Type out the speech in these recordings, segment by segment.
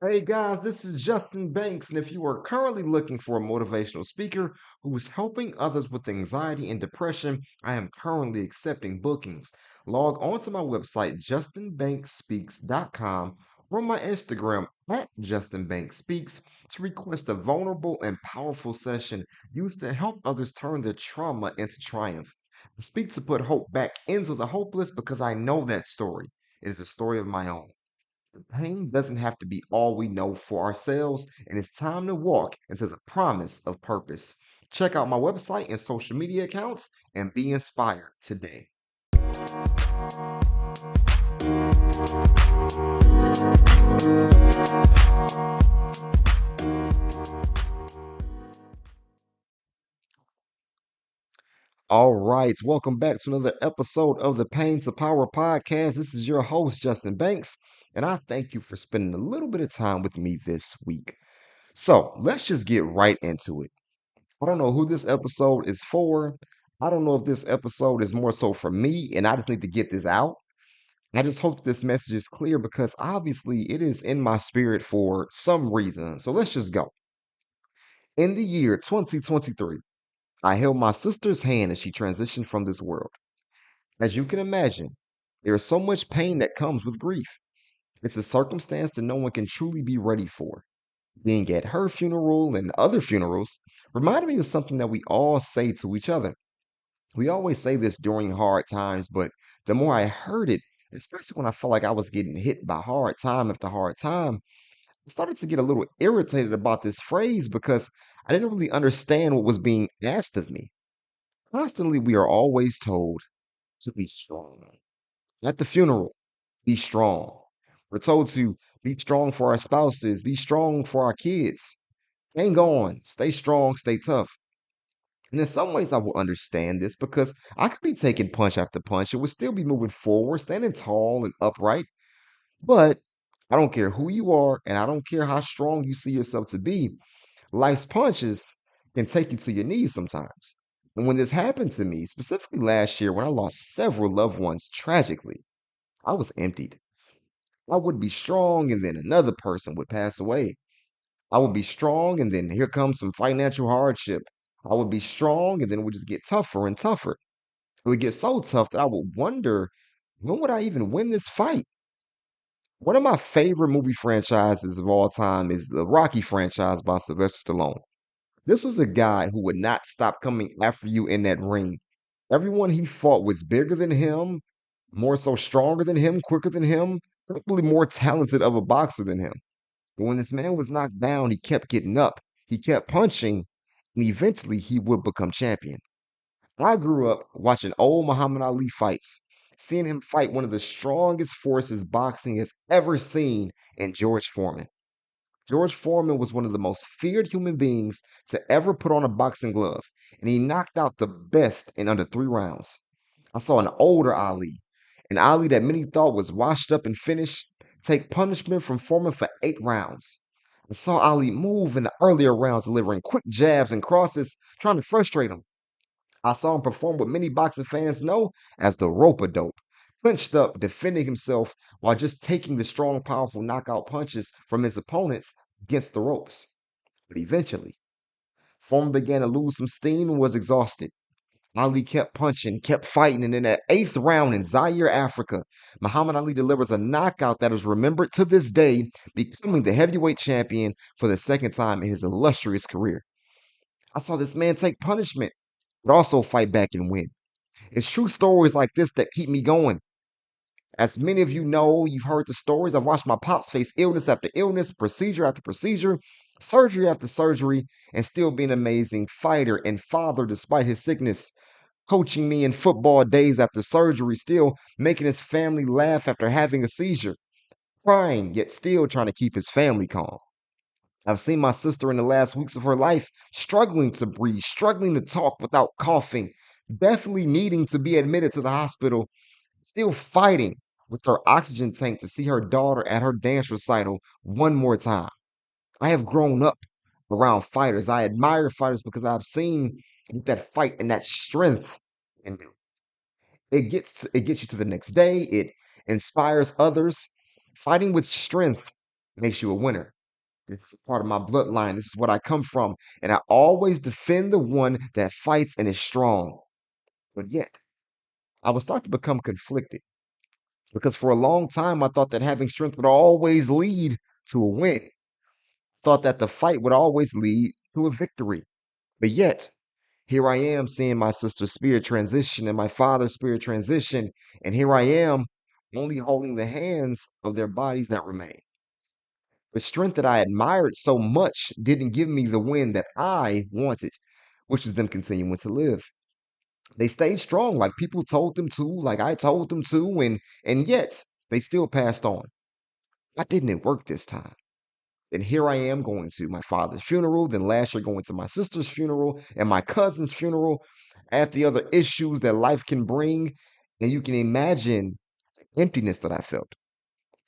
Hey guys, this is Justin Banks, and if you are currently looking for a motivational speaker who is helping others with anxiety and depression, I am currently accepting bookings. Log on to my website, justinbankspeaks.com, or my Instagram at justinbankspeaks to request a vulnerable and powerful session used to help others turn their trauma into triumph. I speak to put hope back into the hopeless because I know that story. It is a story of my own. Pain doesn't have to be all we know for ourselves, and it's time to walk into the promise of purpose. Check out my website and social media accounts and be inspired today. All right, welcome back to another episode of the Pain to Power podcast. This is your host, Justin Banks, and I thank you for spending a little bit of time with me this week. So let's just get right into it. I don't know who this episode is for. I don't know if this episode is more so for me and I just need to get this out. I just hope this message is clear because obviously it is in my spirit for some reason. So let's just go. In the year 2023, I held my sister's hand as she transitioned from this world. As you can imagine, there is so much pain that comes with grief. It's a circumstance that no one can truly be ready for. Being at her funeral and other funerals reminded me of something that we all say to each other. We always say this during hard times, but the more I heard it, especially when I felt like I was getting hit by hard time after hard time, I started to get a little irritated about this phrase because I didn't really understand what was being asked of me. Constantly, we are always told to be strong. At the funeral, be strong. We're told to be strong for our spouses, be strong for our kids. Hang on, stay strong, stay tough. And in some ways, I will understand this because I could be taking punch after punch and would still be moving forward, standing tall and upright. But I don't care who you are, and I don't care how strong you see yourself to be. Life's punches can take you to your knees sometimes. And when this happened to me, specifically last year when I lost several loved ones tragically, I was emptied. I would be strong, and then another person would pass away. I would be strong, and then here comes some financial hardship. I would be strong, and then it would just get tougher and tougher. It would get so tough that I would wonder, when would I even win this fight? One of my favorite movie franchises of all time is the Rocky franchise by Sylvester Stallone. This was a guy who would not stop coming after you in that ring. Everyone he fought was bigger than him, more so stronger than him, quicker than him, probably more talented of a boxer than him. But when this man was knocked down, he kept getting up, he kept punching, and eventually he would become champion. I grew up watching old Muhammad Ali fights, seeing him fight one of the strongest forces boxing has ever seen in George Foreman. George Foreman was one of the most feared human beings to ever put on a boxing glove, and he knocked out the best in under 3 rounds. I saw an older Ali, an Ali that many thought was washed up and finished, take punishment from Foreman for 8 rounds. I saw Ali move in the earlier rounds, delivering quick jabs and crosses, trying to frustrate him. I saw him perform what many boxing fans know as the rope-a-dope, clenched up, defending himself while just taking the strong, powerful knockout punches from his opponents against the ropes. But eventually, Foreman began to lose some steam and was exhausted. Ali kept punching, kept fighting, and in that eighth round in Zaire, Africa, Muhammad Ali delivers a knockout that is remembered to this day, becoming the heavyweight champion for the second time in his illustrious career. I saw this man take punishment, but also fight back and win. It's true stories like this that keep me going. As many of you know, you've heard the stories. I've watched my pops face illness after illness, procedure after procedure, surgery after surgery, and still be an amazing fighter and father despite his sickness. Coaching me in football days after surgery, still making his family laugh after having a seizure, crying, yet still trying to keep his family calm. I've seen my sister in the last weeks of her life struggling to breathe, struggling to talk without coughing, definitely needing to be admitted to the hospital, still fighting with her oxygen tank to see her daughter at her dance recital one more time. I have grown up around fighters. I admire fighters because I've seen that fight and that strength in them. It gets you to the next day. It inspires others. Fighting with strength makes you a winner. It's a part of my bloodline. This is what I come from. And I always defend the one that fights and is strong. But yet, I would start to become conflicted because for a long time, I thought that having strength would always lead to a win, thought that the fight would always lead to a victory. But yet, here I am seeing my sister's spirit transition and my father's spirit transition. And here I am only holding the hands of their bodies that remain. The strength that I admired so much didn't give me the win that I wanted, which is them continuing to live. They stayed strong like people told them to, like I told them to, and yet they still passed on. Why didn't it work this time? And here I am going to my father's funeral, then last year going to my sister's funeral and my cousin's funeral, at the other issues that life can bring. And you can imagine the emptiness that I felt.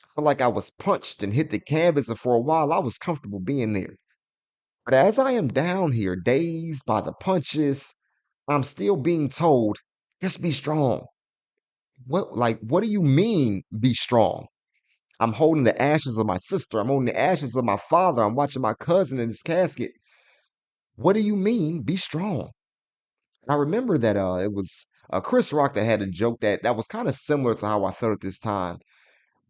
I felt like I was punched and hit the canvas, and for a while I was comfortable being there. But as I am down here, dazed by the punches, I'm still being told, just be strong. What do you mean, be strong? I'm holding the ashes of my sister. I'm holding the ashes of my father. I'm watching my cousin in his casket. What do you mean, be strong? I remember that it was Chris Rock that had a joke that was kind of similar to how I felt at this time.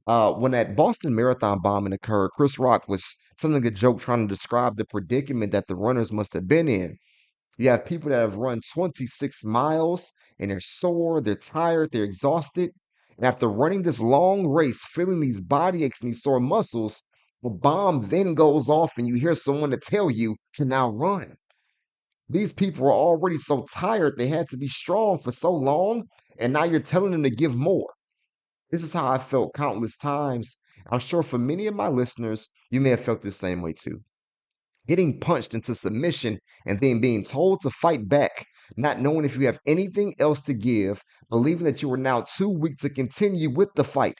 When that Boston Marathon bombing occurred, Chris Rock was telling a joke trying to describe the predicament that the runners must have been in. You have people that have run 26 miles and they're sore, they're tired, they're exhausted. And after running this long race, feeling these body aches and these sore muscles, the bomb then goes off and you hear someone to tell you to now run. These people were already so tired, they had to be strong for so long, and now you're telling them to give more. This is how I felt countless times. I'm sure for many of my listeners, you may have felt the same way too. Getting punched into submission and then being told to fight back, not knowing if you have anything else to give, believing that you are now too weak to continue with the fight.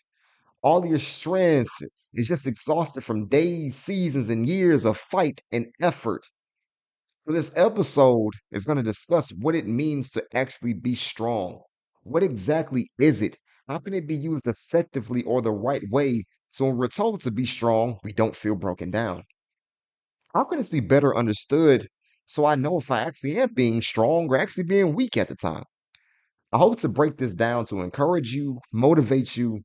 All your strength is just exhausted from days, seasons, and years of fight and effort. So, this episode is going to discuss what it means to actually be strong. What exactly is it? How can it be used effectively or the right way? So, when we're told to be strong, we don't feel broken down. How can this be better understood so I know if I actually am being strong or actually being weak at the time? I hope to break this down to encourage you, motivate you,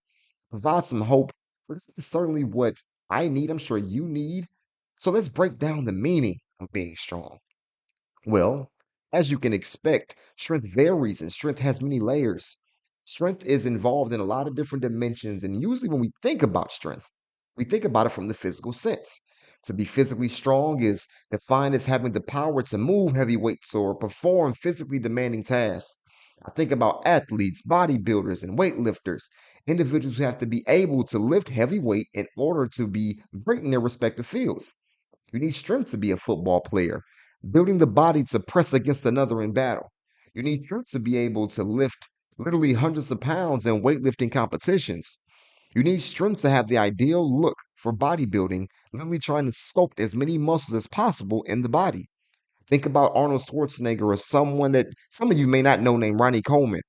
provide some hope. But this is certainly what I need. I'm sure you need. So let's break down the meaning of being strong. Well, as you can expect, strength varies and strength has many layers. Strength is involved in a lot of different dimensions, and usually when we think about strength, we think about it from the physical sense. To be physically strong is defined as having the power to move heavy weights or perform physically demanding tasks. I think about athletes, bodybuilders, and weightlifters, individuals who have to be able to lift heavy weight in order to be great in their respective fields. You need strength to be a football player, building the body to press against another in battle. You need strength to be able to lift literally hundreds of pounds in weightlifting competitions. You need strength to have the ideal look for bodybuilding, literally trying to sculpt as many muscles as possible in the body. Think about Arnold Schwarzenegger or someone that some of you may not know named Ronnie Coleman.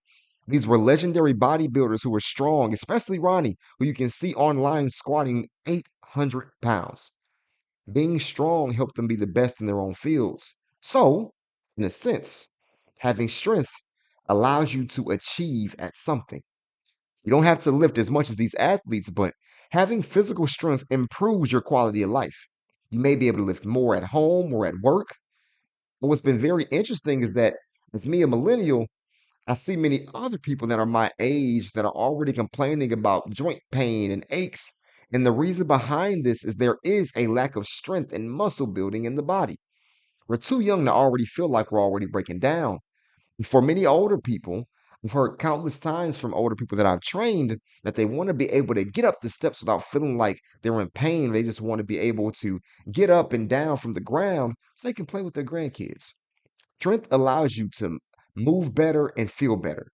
These were legendary bodybuilders who were strong, especially Ronnie, who you can see online squatting 800 pounds. Being strong helped them be the best in their own fields. So, in a sense, having strength allows you to achieve at something. You don't have to lift as much as these athletes, but having physical strength improves your quality of life. You may be able to lift more at home or at work. But what's been very interesting is that as me, a millennial, I see many other people that are my age that are already complaining about joint pain and aches. And the reason behind this is there is a lack of strength and muscle building in the body. We're too young to already feel like we're already breaking down. For many older people, I've heard countless times from older people that I've trained that they want to be able to get up the steps without feeling like they're in pain. They just want to be able to get up and down from the ground so they can play with their grandkids. Strength allows you to move better and feel better.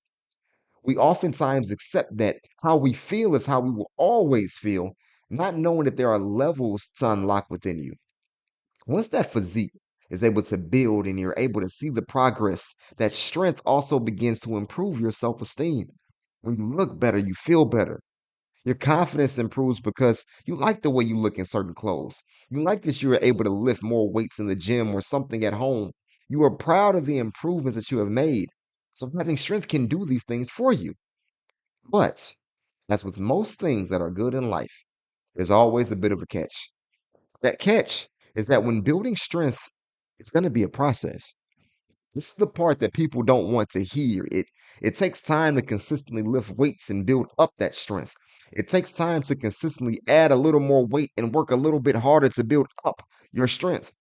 We oftentimes accept that how we feel is how we will always feel, not knowing that there are levels to unlock within you. Once that physique is able to build and you're able to see the progress, that strength also begins to improve your self esteem. When you look better, you feel better. Your confidence improves because you like the way you look in certain clothes. You like that you are able to lift more weights in the gym or something at home. You are proud of the improvements that you have made. So having strength can do these things for you. But as with most things that are good in life, there's always a bit of a catch. That catch is that when building strength, it's going to be a process. This is the part that people don't want to hear. It takes time to consistently lift weights and build up that strength. It takes time to consistently add a little more weight and work a little bit harder to build up your strength.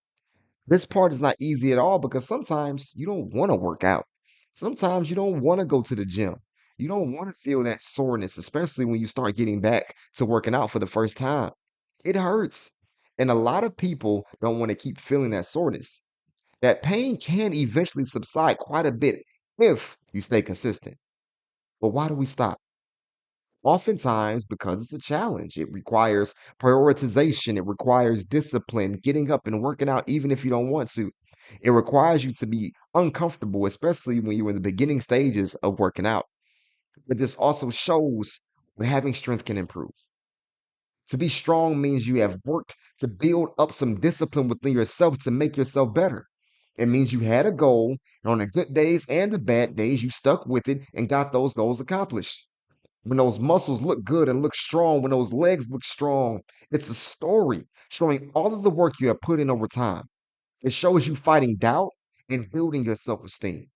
This part is not easy at all because sometimes you don't want to work out. Sometimes you don't want to go to the gym. You don't want to feel that soreness, especially when you start getting back to working out for the first time. It hurts. And a lot of people don't want to keep feeling that soreness. That pain can eventually subside quite a bit if you stay consistent. But why do we stop? Oftentimes, because it's a challenge. It requires prioritization, it requires discipline, getting up and working out even if you don't want to. It requires you to be uncomfortable, especially when you're in the beginning stages of working out. But this also shows that having strength can improve. To be strong means you have worked to build up some discipline within yourself to make yourself better. It means you had a goal, and on the good days and the bad days, you stuck with it and got those goals accomplished. When those muscles look good and look strong, when those legs look strong, it's a story showing all of the work you have put in over time. It shows you fighting doubt and building your self esteem.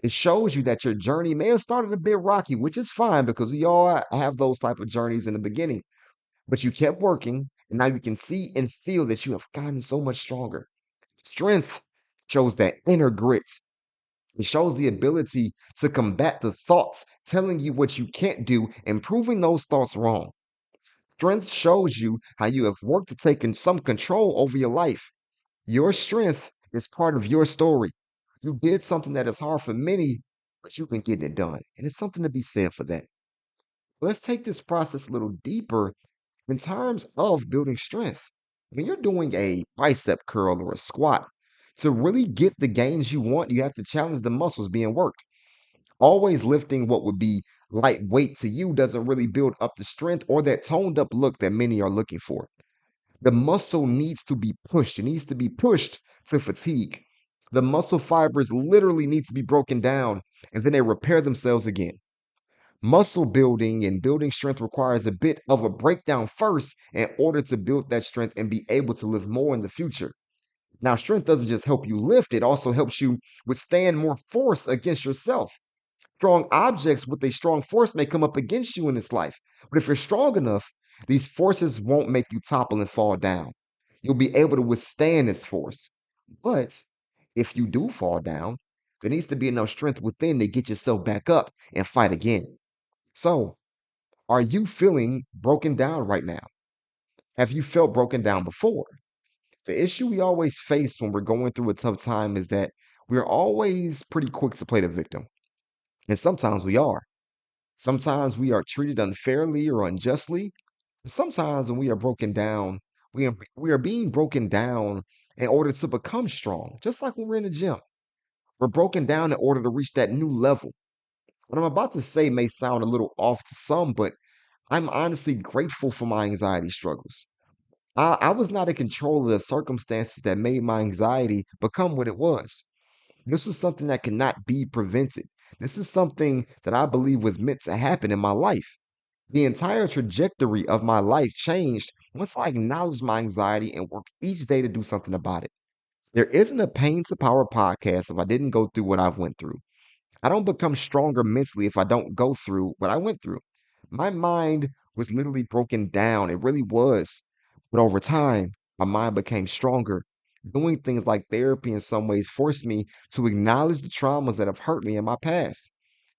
It shows you that your journey may have started a bit rocky, which is fine because we all have those type of journeys in the beginning. But you kept working, and now you can see and feel that you have gotten so much stronger. Strength shows that inner grit. It shows the ability to combat the thoughts telling you what you can't do and proving those thoughts wrong. Strength shows you how you have worked to take some control over your life. Your strength is part of your story. You did something that is hard for many, but you've been getting it done. And it's something to be said for that. Let's take this process a little deeper in terms of building strength. When you're doing a bicep curl or a squat, to really get the gains you want, you have to challenge the muscles being worked. Always lifting what would be lightweight to you doesn't really build up the strength or that toned up look that many are looking for. The muscle needs to be pushed. It needs to be pushed to fatigue. The muscle fibers literally need to be broken down and then they repair themselves again. Muscle building and building strength requires a bit of a breakdown first in order to build that strength and be able to live more in the future. Now, strength doesn't just help you lift, it also helps you withstand more force against yourself. Strong objects with a strong force may come up against you in this life, but if you're strong enough, these forces won't make you topple and fall down. You'll be able to withstand this force. But if you do fall down, there needs to be enough strength within to get yourself back up and fight again. So, are you feeling broken down right now? Have you felt broken down before? The issue we always face when we're going through a tough time is that we're always pretty quick to play the victim. And sometimes we are. Sometimes we are treated unfairly or unjustly. Sometimes when we are broken down, we are being broken down in order to become strong, just like when we're in the gym. We're broken down in order to reach that new level. What I'm about to say may sound a little off to some, but I'm honestly grateful for my anxiety struggles. I was not in control of the circumstances that made my anxiety become what it was. This was something that could not be prevented. This is something that I believe was meant to happen in my life. The entire trajectory of my life changed once I acknowledged my anxiety and worked each day to do something about it. There isn't a Pain to Power podcast if I didn't go through what I've went through. I don't become stronger mentally if I don't go through what I went through. My mind was literally broken down. It really was. But over time, my mind became stronger. Doing things like therapy in some ways forced me to acknowledge the traumas that have hurt me in my past.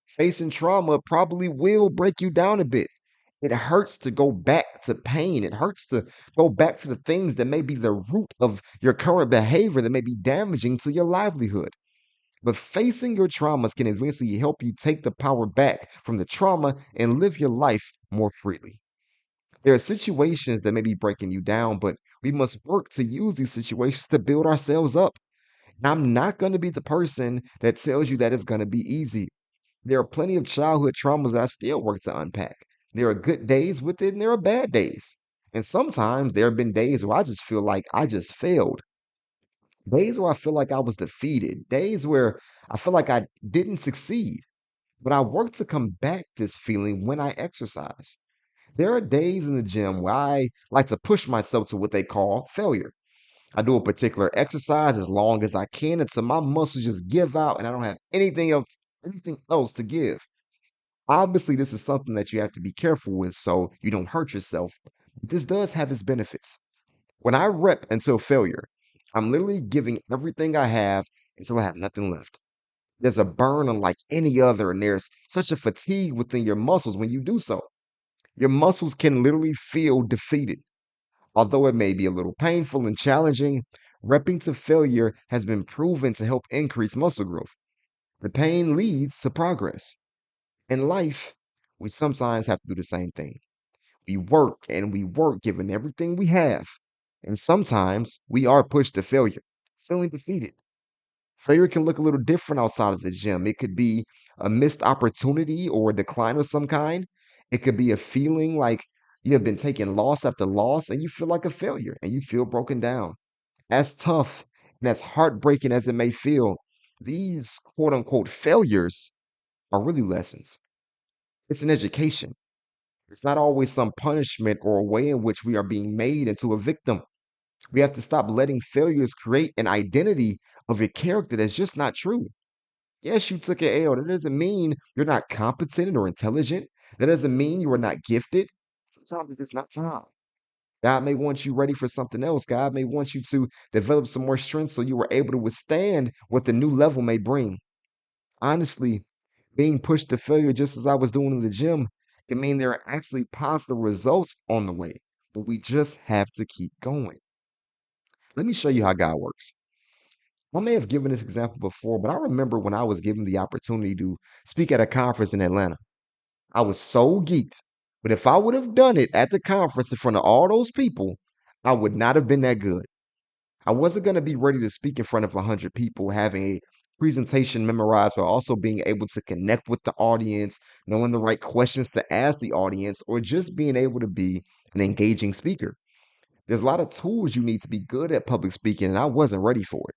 Facing trauma probably will break you down a bit. It hurts to go back to pain. It hurts to go back to the things that may be the root of your current behavior that may be damaging to your livelihood. But facing your traumas can eventually help you take the power back from the trauma and live your life more freely. There are situations that may be breaking you down, but we must work to use these situations to build ourselves up. And I'm not going to be the person that tells you that it's going to be easy. There are plenty of childhood traumas that I still work to unpack. There are good days with it and there are bad days. And sometimes there have been days where I just feel like I just failed. Days where I feel like I was defeated. Days where I feel like I didn't succeed. But I work to combat this feeling when I exercise. There are days in the gym where I like to push myself to what they call failure. I do a particular exercise as long as I can until my muscles just give out and I don't have anything else to give. Obviously, this is something that you have to be careful with so you don't hurt yourself. But this does have its benefits. When I rep until failure, I'm literally giving everything I have until I have nothing left. There's a burn unlike any other, and there's such a fatigue within your muscles when you do so. Your muscles can literally feel defeated. Although it may be a little painful and challenging, repping to failure has been proven to help increase muscle growth. The pain leads to progress. In life, we sometimes have to do the same thing. We work and we work giving everything we have. And sometimes we are pushed to failure, feeling defeated. Failure can look a little different outside of the gym. It could be a missed opportunity or a decline of some kind. It could be a feeling like you have been taking loss after loss and you feel like a failure and you feel broken down. As tough and as heartbreaking as it may feel, these quote unquote failures are really lessons. It's an education. It's not always some punishment or a way in which we are being made into a victim. We have to stop letting failures create an identity of your character that's just not true. Yes, you took an L. That doesn't mean you're not competent or intelligent. That doesn't mean you are not gifted. Sometimes it's just not time. God may want you ready for something else. God may want you to develop some more strength so you are able to withstand what the new level may bring. Honestly, being pushed to failure just as I was doing in the gym can mean there are actually positive results on the way, but we just have to keep going. Let me show you how God works. I may have given this example before, but I remember when I was given the opportunity to speak at a conference in Atlanta. I was so geeked. But if I would have done it at the conference in front of all those people, I would not have been that good. I wasn't going to be ready to speak in front of 100 people, having a presentation memorized, but also being able to connect with the audience, knowing the right questions to ask the audience, or just being able to be an engaging speaker. There's a lot of tools you need to be good at public speaking, and I wasn't ready for it.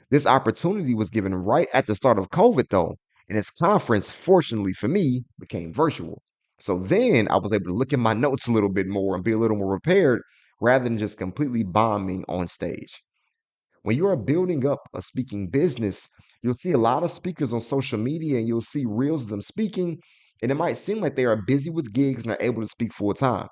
This opportunity was given right at the start of COVID, though, and its conference, fortunately for me, became virtual. So then I was able to look at my notes a little bit more and be a little more prepared rather than just completely bombing on stage. When you are building up a speaking business, you'll see a lot of speakers on social media and you'll see reels of them speaking, and it might seem like they are busy with gigs and are able to speak full time.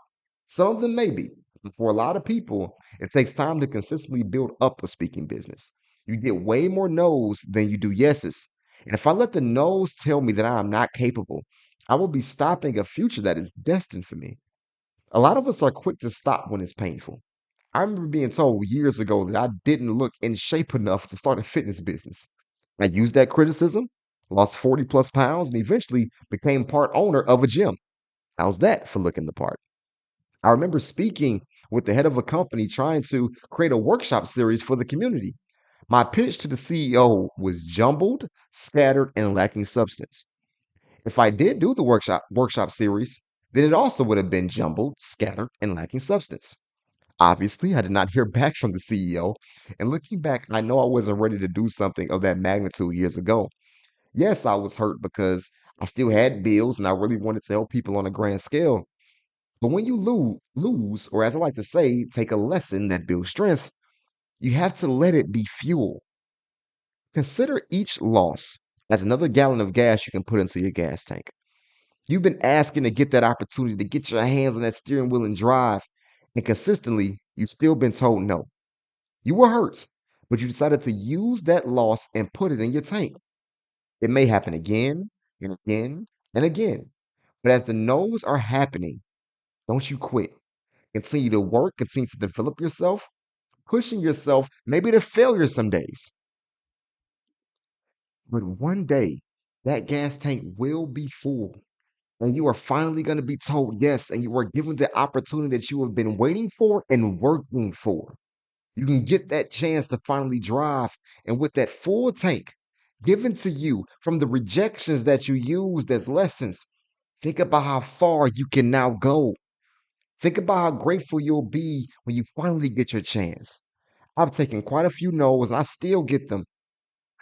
Some of them may be. But for a lot of people, it takes time to consistently build up a speaking business. You get way more no's than you do yeses. And if I let the no's tell me that I am not capable, I will be stopping a future that is destined for me. A lot of us are quick to stop when it's painful. I remember being told years ago that I didn't look in shape enough to start a fitness business. I used that criticism, lost 40 plus pounds, and eventually became part owner of a gym. How's that for looking the part? I remember speaking with the head of a company trying to create a workshop series for the community. My pitch to the CEO was jumbled, scattered, and lacking substance. If I did do the workshop series, then it also would have been jumbled, scattered, and lacking substance. Obviously, I did not hear back from the CEO. And looking back, I know I wasn't ready to do something of that magnitude years ago. Yes, I was hurt because I still had bills and I really wanted to help people on a grand scale. But when you lose, or as I like to say, take a lesson that builds strength, you have to let it be fuel. Consider each loss as another gallon of gas you can put into your gas tank. You've been asking to get that opportunity to get your hands on that steering wheel and drive, and consistently, you've still been told no. You were hurt, but you decided to use that loss and put it in your tank. It may happen again and again and again. But as the no's are happening, don't you quit. Continue to work, continue to develop yourself, pushing yourself maybe to failure some days. But one day, that gas tank will be full. And you are finally going to be told yes, and you are given the opportunity that you have been waiting for and working for. You can get that chance to finally drive. And with that full tank given to you from the rejections that you used as lessons, Think about how far you can now go. Think about how grateful you'll be when you finally get your chance. I've taken quite a few no's and I still get them.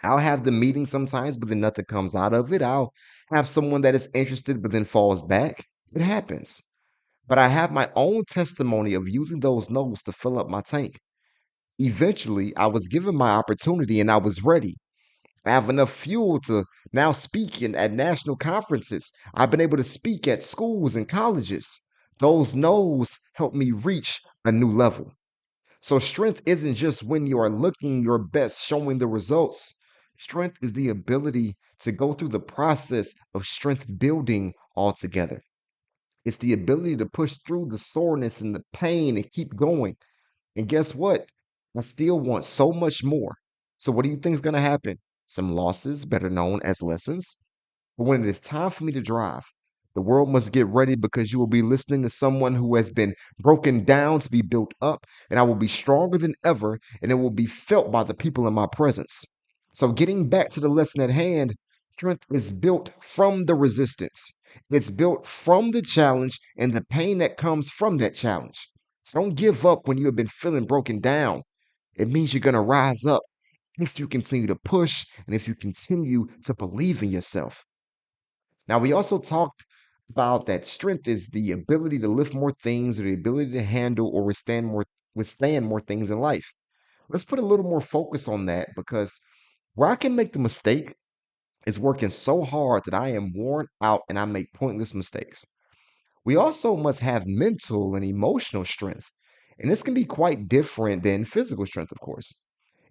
I'll have the meeting sometimes, but then nothing comes out of it. I'll have someone that is interested, but then falls back. It happens. But I have my own testimony of using those no's to fill up my tank. Eventually, I was given my opportunity and I was ready. I have enough fuel to now speak at national conferences. I've been able to speak at schools and colleges. Those no's help me reach a new level. So, strength isn't just when you are looking your best, showing the results. Strength is the ability to go through the process of strength building altogether. It's the ability to push through the soreness and the pain and keep going. And guess what? I still want so much more. So, what do you think is going to happen? Some losses, better known as lessons. But when it is time for me to drive, the world must get ready because you will be listening to someone who has been broken down to be built up, and I will be stronger than ever, and it will be felt by the people in my presence. So, getting back to the lesson at hand, strength is built from the resistance. It's built from the challenge and the pain that comes from that challenge. So, don't give up when you have been feeling broken down. It means you're going to rise up if you continue to push and if you continue to believe in yourself. Now, we also talked about that strength is the ability to lift more things or the ability to handle or withstand more things in life. Let's put a little more focus on that because where I can make the mistake is working so hard that I am worn out and I make pointless mistakes. We also must have mental and emotional strength. And this can be quite different than physical strength, of course.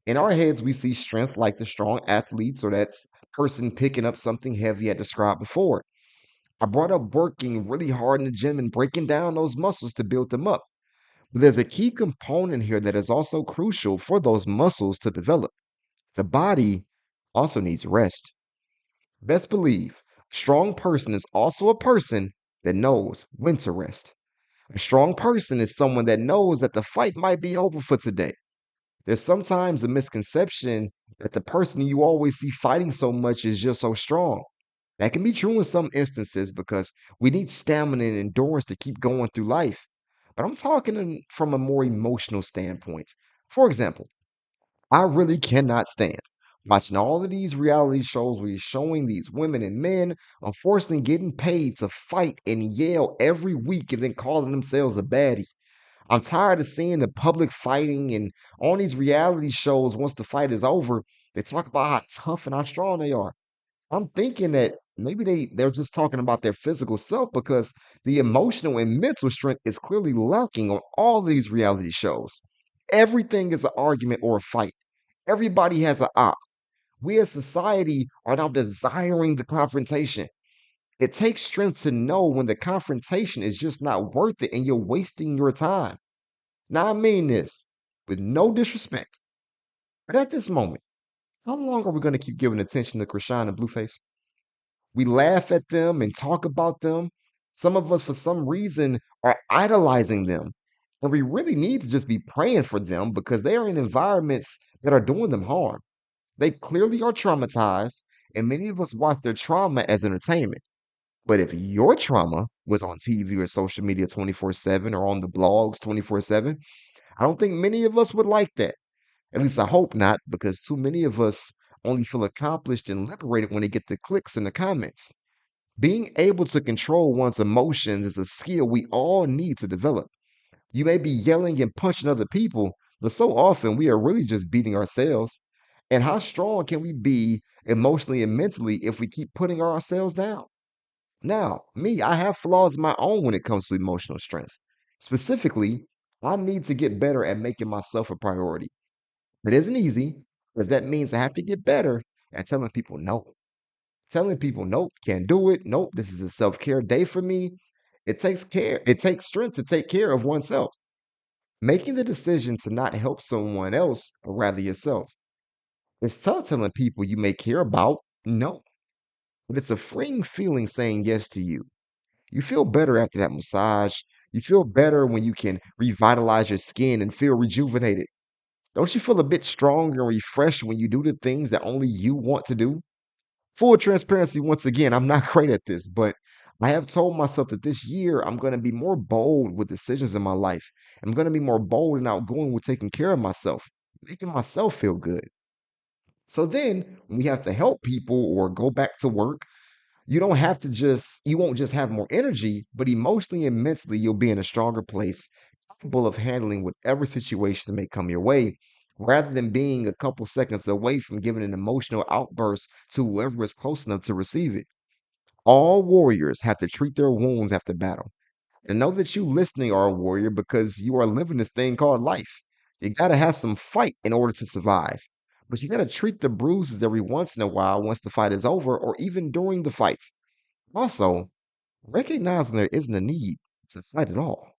In our heads, we see strength like the strong athletes or that person picking up something heavy I described before. I brought up working really hard in the gym and breaking down those muscles to build them up. But there's a key component here that is also crucial for those muscles to develop. The body also needs rest. Best believe, a strong person is also a person that knows when to rest. A strong person is someone that knows that the fight might be over for today. There's sometimes a misconception that the person you always see fighting so much is just so strong. That can be true in some instances because we need stamina and endurance to keep going through life. But I'm talking from a more emotional standpoint. For example, I really cannot stand watching all of these reality shows where you're showing these women and men unfortunately getting paid to fight and yell every week and then calling themselves a baddie. I'm tired of seeing the public fighting and on these reality shows, once the fight is over, they talk about how tough and how strong they are. I'm thinking that maybe they're just talking about their physical self because the emotional and mental strength is clearly lacking on all these reality shows. Everything is an argument or a fight. Everybody has an op. We as society are now desiring the confrontation. It takes strength to know when the confrontation is just not worth it and you're wasting your time. Now, I mean this with no disrespect, but at this moment, how long are we going to keep giving attention to Krishan and Blueface? We laugh at them and talk about them. Some of us, for some reason, are idolizing them. And we really need to just be praying for them because they are in environments that are doing them harm. They clearly are traumatized, and many of us watch their trauma as entertainment. But if your trauma was on TV or social media 24/7 or on the blogs 24/7, I don't think many of us would like that. At least I hope not, because too many of us only feel accomplished and liberated when they get the clicks in the comments. Being able to control one's emotions is a skill we all need to develop. You may be yelling and punching other people, but so often we are really just beating ourselves. And how strong can we be emotionally and mentally if we keep putting ourselves down? Now, me, I have flaws of my own when it comes to emotional strength. Specifically, I need to get better at making myself a priority. It isn't easy because that means I have to get better at telling people no. Telling people, nope, can't do it. Nope, this is a self care day for me. It takes strength to take care of oneself. Making the decision to not help someone else, or rather yourself. It's tough telling people you may care about no, but it's a freeing feeling saying yes to you. You feel better after that massage. You feel better when you can revitalize your skin and feel rejuvenated. Don't you feel a bit stronger and refreshed when you do the things that only you want to do? Full transparency, once again, I'm not great at this, but I have told myself that this year I'm going to be more bold with decisions in my life. I'm going to be more bold and outgoing with taking care of myself, making myself feel good. So then when we have to help people or go back to work, you won't just have more energy, but emotionally and mentally, you'll be in a stronger place, capable of handling whatever situations may come your way, rather than being a couple seconds away from giving an emotional outburst to whoever is close enough to receive it. All warriors have to treat their wounds after battle. And know that you listening are a warrior because you are living this thing called life. You got to have some fight in order to survive. But you got to treat the bruises every once in a while once the fight is over or even during the fight. Also, recognizing there isn't a need to fight at all.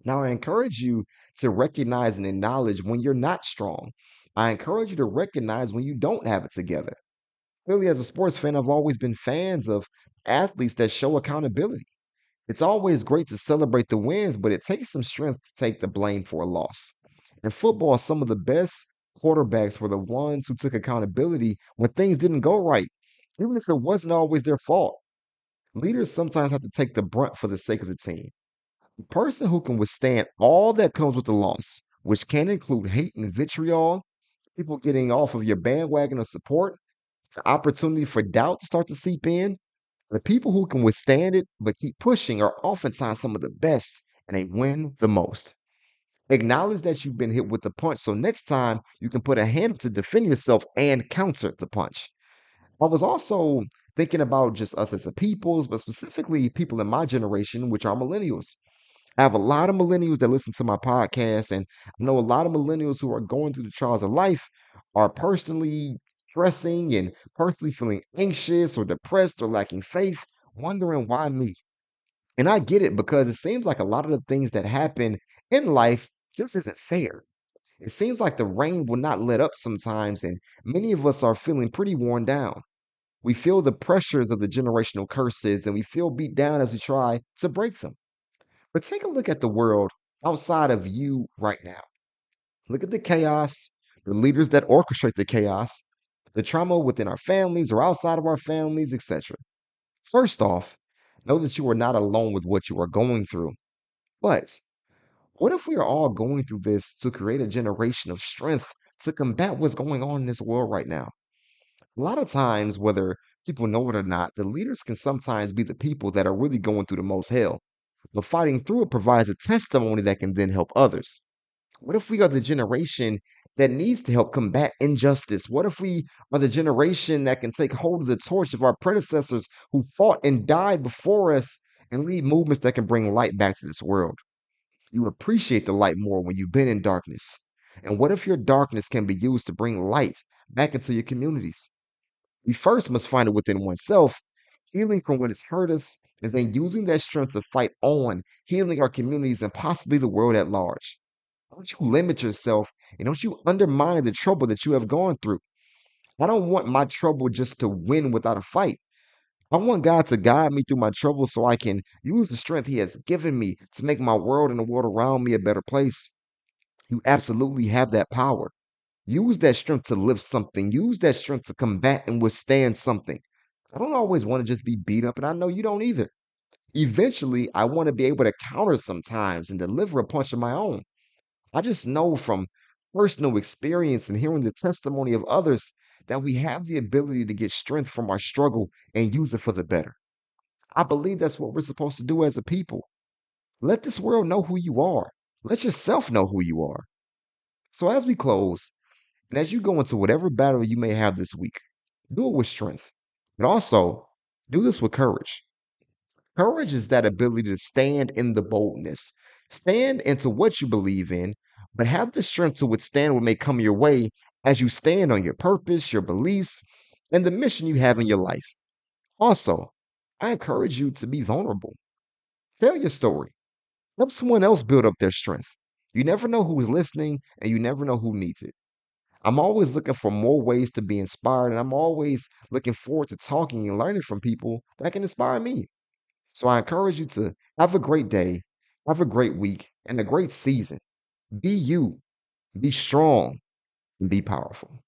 Now, I encourage you to recognize and acknowledge when you're not strong. I encourage you to recognize when you don't have it together. Clearly, as a sports fan, I've always been fans of athletes that show accountability. It's always great to celebrate the wins, but it takes some strength to take the blame for a loss. In football, some of the best quarterbacks were the ones who took accountability when things didn't go right, even if it wasn't always their fault. Leaders sometimes have to take the brunt for the sake of the team. The person who can withstand all that comes with the loss, which can include hate and vitriol, people getting off of your bandwagon of support, the opportunity for doubt to start to seep in, the people who can withstand it but keep pushing are oftentimes some of the best and they win the most. Acknowledge that you've been hit with the punch so next time you can put a hand up to defend yourself and counter the punch. I was also thinking about just us as a peoples, but specifically people in my generation, which are millennials. I have a lot of millennials that listen to my podcast, and I know a lot of millennials who are going through the trials of life are personally stressing and personally feeling anxious or depressed or lacking faith, wondering why me. And I get it because it seems like a lot of the things that happen in life just isn't fair. It seems like the rain will not let up sometimes, and many of us are feeling pretty worn down. We feel the pressures of the generational curses and we feel beat down as we try to break them. But take a look at the world outside of you right now. Look at the chaos, the leaders that orchestrate the chaos, the trauma within our families or outside of our families, etc. First off, know that you are not alone with what you are going through. But what if we are all going through this to create a generation of strength to combat what's going on in this world right now? A lot of times, whether people know it or not, the leaders can sometimes be the people that are really going through the most hell. But fighting through it provides a testimony that can then help others. What if we are the generation that needs to help combat injustice? What if we are the generation that can take hold of the torch of our predecessors who fought and died before us and lead movements that can bring light back to this world? You appreciate the light more when you've been in darkness. And what if your darkness can be used to bring light back into your communities? We first must find it within oneself, healing from what has hurt us, and then using that strength to fight on, healing our communities and possibly the world at large. Don't you limit yourself and don't you undermine the trouble that you have gone through. I don't want my trouble just to win without a fight. I want God to guide me through my trouble so I can use the strength He has given me to make my world and the world around me a better place. You absolutely have that power. Use that strength to lift something. Use that strength to combat and withstand something. I don't always want to just be beat up, and I know you don't either. Eventually, I want to be able to counter sometimes and deliver a punch of my own. I just know from personal experience and hearing the testimony of others that we have the ability to get strength from our struggle and use it for the better. I believe that's what we're supposed to do as a people. Let this world know who you are. Let yourself know who you are. So, as we close, and as you go into whatever battle you may have this week, do it with strength. But also, do this with courage. Courage is that ability to stand in the boldness, stand into what you believe in, but have the strength to withstand what may come your way as you stand on your purpose, your beliefs, and the mission you have in your life. Also, I encourage you to be vulnerable. Tell your story. Help someone else build up their strength. You never know who is listening, and you never know who needs it. I'm always looking for more ways to be inspired, and I'm always looking forward to talking and learning from people that can inspire me. So I encourage you to have a great day, have a great week, and a great season. Be you, be strong, and be powerful.